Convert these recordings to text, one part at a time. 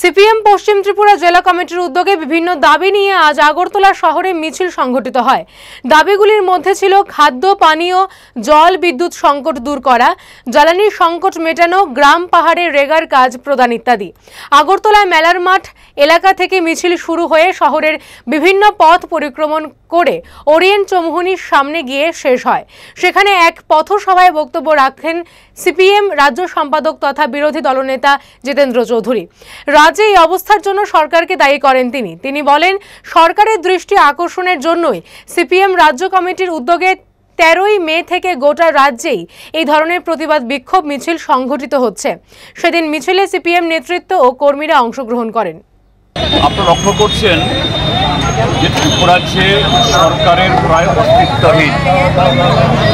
CPM পশ্চিম ত্রিপুরা জেলা কমিটির উদ্যোগে বিভিন্ন দাবি নিয়ে আজ আগরতলা শহরে মিছিল সংগঠিত হয়। দাবিগুলির মধ্যে ছিল খাদ্য, পানীয়, জল, বিদ্যুৎ সংকট দূর করা, জ্বালানির সংকট মেটানো, গ্রাম পাহাড়ে রেগার কাজ প্রদান ইত্যাদি। আগরতলায় মেলার মাঠ এলাকা থেকে মিছিল শুরু হয়ে শহরের বিভিন্ন পথ পরিক্রমণ করে ওরিয়েন্ট চৌমুহনীর সামনে গিয়ে শেষ হয়। সেখানে এক পথসভায় বক্তব্য রাখেন সিপিএম রাজ্য সম্পাদক তথা বিরোধী দলনেতা জিতেন্দ্র চৌধুরী। রাজ্যে এই অবস্থার জন্য সরকারকে দায়ী করেন তিনি বলেন, সরকারের দৃষ্টি আকর্ষণের জন্যই সিপিএম রাজ্য কমিটির উদ্যোগে 13ই মে থেকে গোটা রাজ্যেই এই ধরনের প্রতিবাদ বিক্ষোভ মিছিল সংঘটিত হচ্ছে। সেদিন মিছিলে সিপিএম নেতৃত্ব ও কর্মীরা অংশগ্রহণ করেন। আপনারা লক্ষ্য করছেন যে ত্রিপুরাতে সরকারের প্রায় অস্তিত্বহীন,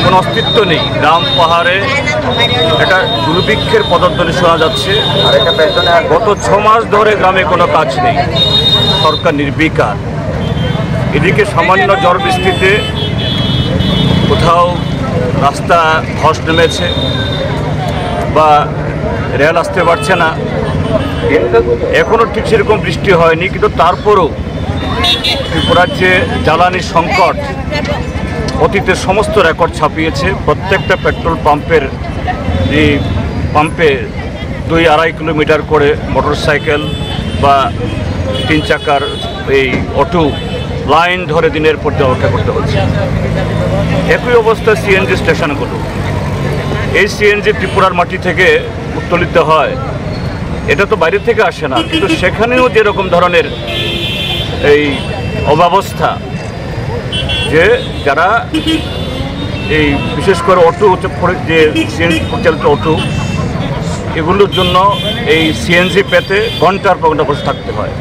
কোনো অস্তিত্ব নেই। গ্রাম পাহাড়ে একটা দুর্ভিক্ষের পদধ্বনি শোনা যাচ্ছে। গত 6 মাস ধরে গ্রামে কোনো কাজ নেই, সরকার নির্বিকার। এদিকে সামান্য ঝড় বৃষ্টিতে কোথাও রাস্তা ধস নেমেছে বা রেল আসতে পারছে না, এখনও ঠিক সেরকম বৃষ্টি হয়নি। কিন্তু তারপরও ত্রিপুরার যে জ্বালানির সংকট অতীতের সমস্ত রেকর্ড ছাপিয়েছে। প্রত্যেকটা পেট্রোল পাম্পে 2-2.5 কিলোমিটার করে মোটরসাইকেল বা 3 চাকার এই অটো লাইন ধরে দিনের পর দিন অপেক্ষা করতে হচ্ছে। একই অবস্থা সিএনজি স্টেশনগুলো। এই সিএনজি ত্রিপুরার মাটি থেকে উত্তোলিত হয়, এটা তো বাইরে থেকে আসে না, কিন্তু সেখানেও যেরকম ধরনের এই অব্যবস্থা, যে যারা এই বিশেষ করে অটো যে সিএনজি পরিচালিত অটো, এগুলোর জন্য এই সিএনজি পেতে ঘন্টার পর ঘন্টা বসে থাকতে হয়।